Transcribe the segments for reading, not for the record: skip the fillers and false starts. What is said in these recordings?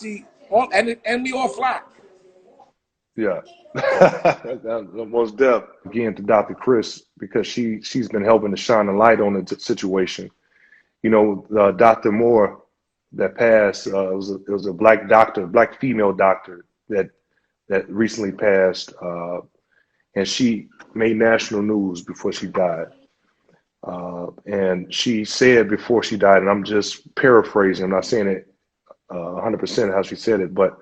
see, and we all fly. Yeah. That most deaf. Again, to Dr. Chris, because she's been helping to shine a light on the situation. You know, Dr. Moore that passed, it was a black doctor, black female doctor that recently passed, and she made national news before she died. And she said before she died, and I'm just paraphrasing, I'm not saying it 100% how she said it, but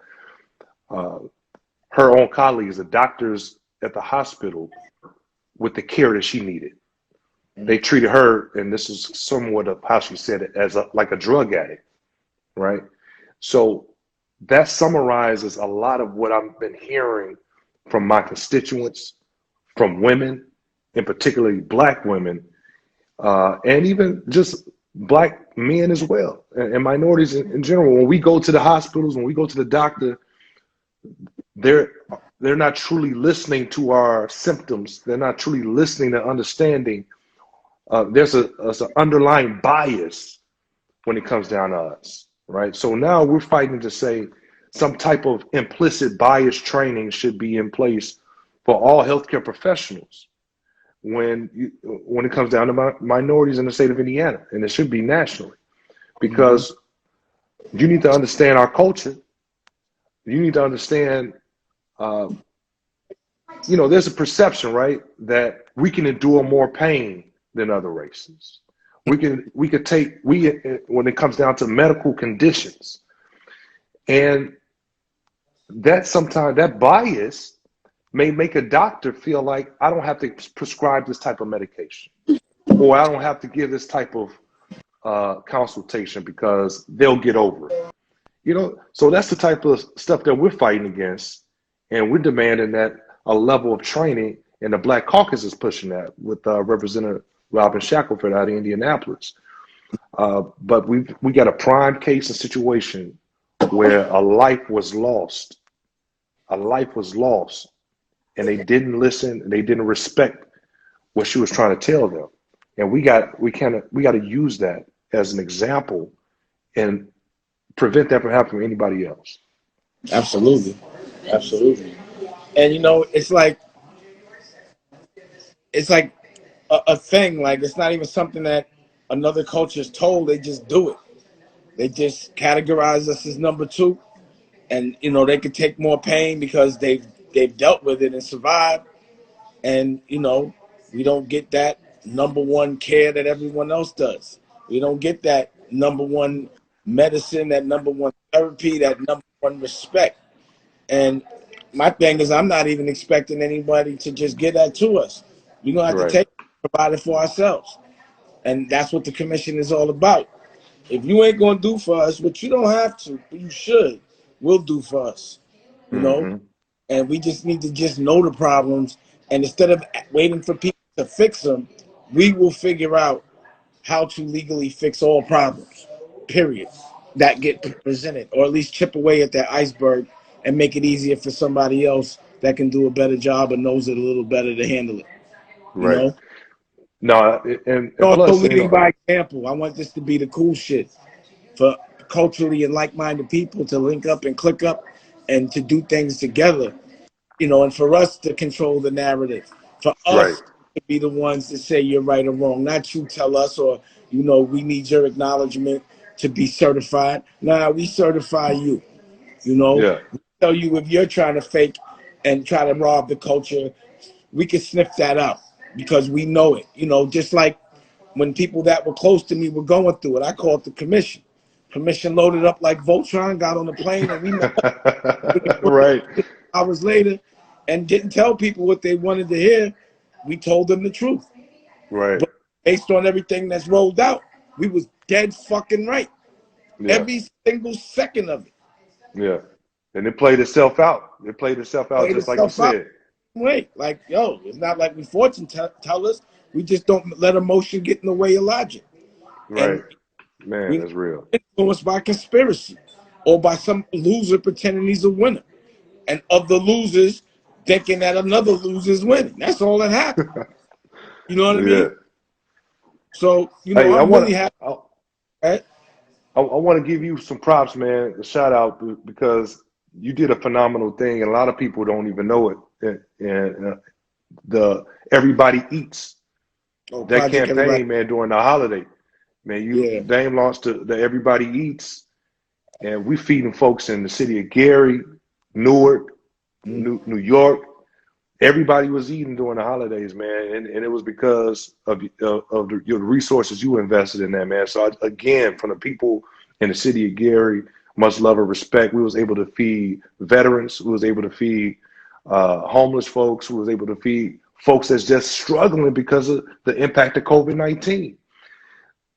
her own colleagues, the doctors at the hospital, with the care that she needed, they treated her, and this is somewhat of how she said it, as like a drug addict, right? So that summarizes a lot of what I've been hearing from my constituents, from women, and particularly black women, and even just black men as well, and minorities in general. When we go to the hospitals, when we go to the doctor, they're not truly listening to our symptoms. They're not truly listening and understanding. There's an underlying bias when it comes down to us, right? So now we're fighting to say some type of implicit bias training should be in place for all healthcare professionals when it comes down to minorities in the state of Indiana, and it should be nationally, because you need to understand our culture. You need to understand, there's a perception, right, that we can endure more pain than other races. When it comes down to medical conditions, and that sometimes that bias may make a doctor feel like I don't have to prescribe this type of medication, or I don't have to give this type of consultation because they'll get over it. So that's the type of stuff that we're fighting against, and we're demanding that a level of training, and the Black Caucus is pushing that with Representative Robin Shackelford out of Indianapolis. But we got a prime case and situation where a life was lost, and they didn't listen, and they didn't respect what she was trying to tell them, and we got to use that as an example and prevent that from happening to anybody else. Absolutely. And it's like a thing. Like, it's not even something that another culture is told. They just do it. They just categorize us as number two, and they could take more pain because they've dealt with it and survived. And we don't get that number one care that everyone else does. We don't get that number one medicine, that number one therapy, that number one respect. And my thing is, I'm not even expecting anybody to just give that to us. We're gonna have to take it, provide it for ourselves, and that's what the commission is all about. If you ain't gonna do for us what you don't have to, but you should, we'll do for us. And we just need to just know the problems, and instead of waiting for people to fix them, we will figure out how to legally fix all problems, period, that get presented, or at least chip away at that iceberg and make it easier for somebody else that can do a better job and knows it a little better to handle it. Right. No, and also plus, leading by example. I want this to be the cool shit for culturally and like-minded people to link up and click up and to do things together, and for us to control the narrative, for us to be the ones to say you're right or wrong, not you tell us, or, we need your acknowledgement to be certified. Nah, we certify you, We tell you if you're trying to fake and try to rob the culture, we can sniff that out because we know it. Just like when people that were close to me were going through it, I called the commission. Commission loaded up like Voltron, got on the plane, and we met hours later and didn't tell people what they wanted to hear. We told them the truth. But based on everything that's rolled out, we was dead fucking right. Every single second of it. Yeah. And it played itself out. It played itself out just like you said. Wait, like, it's not like we fortune tellers. We just don't let emotion get in the way of logic. Right. Man, that's real. Influenced by conspiracy or by some loser pretending he's a winner. And of the losers thinking that another loser's winning. That's all that happened. You know what I mean? So, I'm really happy. Right? I want to give you some props, man. A shout out because you did a phenomenal thing, and a lot of people don't even know it. And the Everybody Eats, Oh, that Project Everybody. campaign, man, during the holiday, man, Yeah. Dame launched the Everybody Eats, and we feeding folks in the city of Gary, Newark, Mm. New York. Everybody was eating during the holidays, man, and it was because of your resources you invested in that, man. So again, from the people in the city of Gary, much love and respect. We was able to feed veterans. We was able to feed homeless folks. We was able to feed folks that's just struggling because of the impact of COVID-19.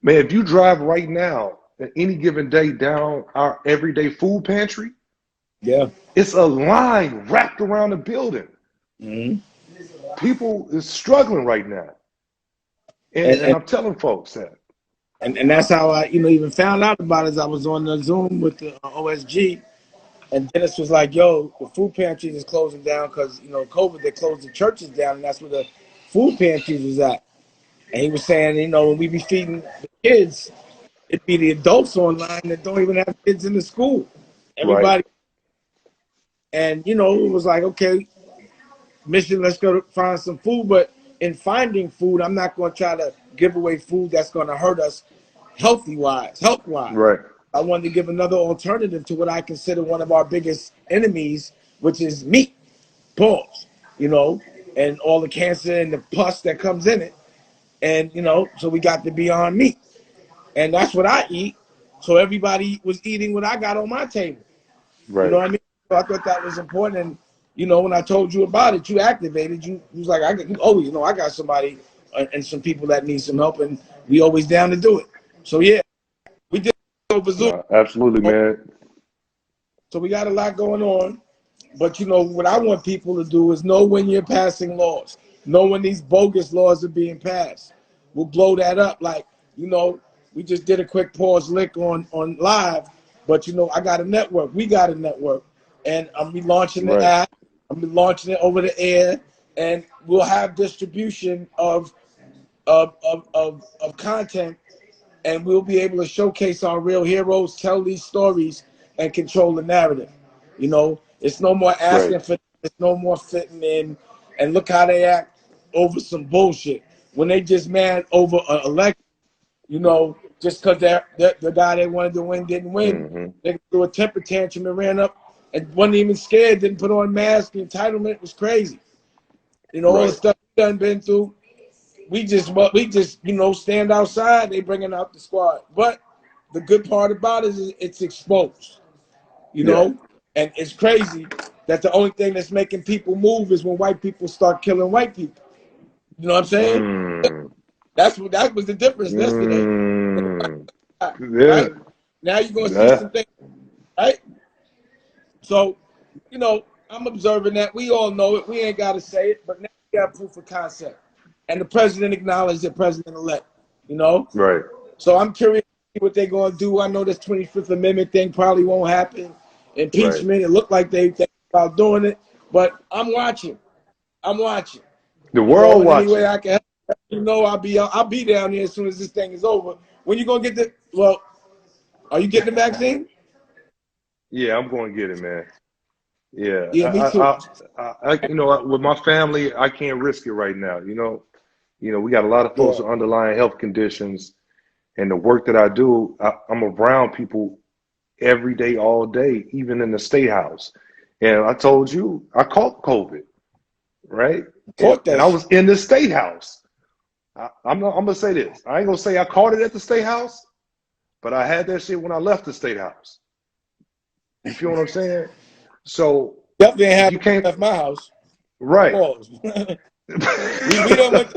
Man, if you drive right now, at any given day down our everyday food pantry, Yeah. it's a line wrapped around the building. Mm-hmm. People is struggling right now. And, And and I'm telling folks that. and that's how I, even found out about it. Is I was on the Zoom with the OSG, and Dennis was like, "Yo, the food pantries is closing down because COVID. They closed the churches down, and that's where the food pantries was at." And he was saying, when we be feeding the kids, it'd be the adults online that don't even have kids in the school. Right, Everybody, and it was like, okay, mission, let's go find some food. But in finding food, I'm not going to try to give away food that's going to hurt us health wise. right, I wanted to give another alternative to what I consider one of our biggest enemies, which is meat. Pause. And all the cancer and the pus that comes in it. And so we got the Beyond Meat, and that's what I eat. So everybody was eating what I got on my table. You know right. what I mean? So I thought that was important. And when I told you about it, you activated. You was like, I got somebody and some people that need some help, and we always down to do it. So yeah, we did it over Zoom. No, absolutely, man. So we got a lot going on. But what I want people to do is know when you're passing laws. Know when these bogus laws are being passed. We'll blow that up. Like, we just did a quick pause lick on live, but I got a network. We got a network. And I'm relaunching the Right, app. I'm launching it over the air, and we'll have distribution of content, and we'll be able to showcase our real heroes, tell these stories, and control the narrative. It's no more right, asking for, it's no more fitting in, and look how they act over some bullshit. When they just mad over an election, just because the guy they wanted to win didn't win, hmm, they threw a temper tantrum and ran up and wasn't even scared, didn't put on mask. The entitlement was crazy. All the right. stuff we done been through. We just stand outside. They bringing out the squad, but the good part about it is it's exposed. you Yeah. know, and it's crazy that the only thing that's making people move is when white people start killing white people. You know what I'm saying? Mm, That was the difference yesterday. mm, yeah, Right now, you're gonna see yeah, some things. Right. So, I'm observing that. We all know it. We ain't got to say it, but now we got proof of concept, and the president acknowledged the president-elect. You know. right, So I'm curious to see what they're gonna do. I know this 25th Amendment thing probably won't happen. right. Impeachment. It looked like they about doing it, but I'm watching. I'm watching. The world In any way watching. I can help, I'll be down there as soon as this thing is over. When you gonna get the? Well, are you getting the vaccine? Yeah, I'm going to get it, man. Yeah, Yeah, me too. with my family, I can't risk it right now. We got a lot of folks Yeah. with underlying health conditions, and the work that I do, I'm around people every day, all day, even in the state house. And I told you, I caught COVID, right? Caught And that I shit. was in the state house. I'm gonna say this. I ain't gonna say I caught it at the state house, but I had that shit when I left the state house. You feel what I'm saying? So Definitely ain't you happen when can't, I left my house. right? Pause. we done went.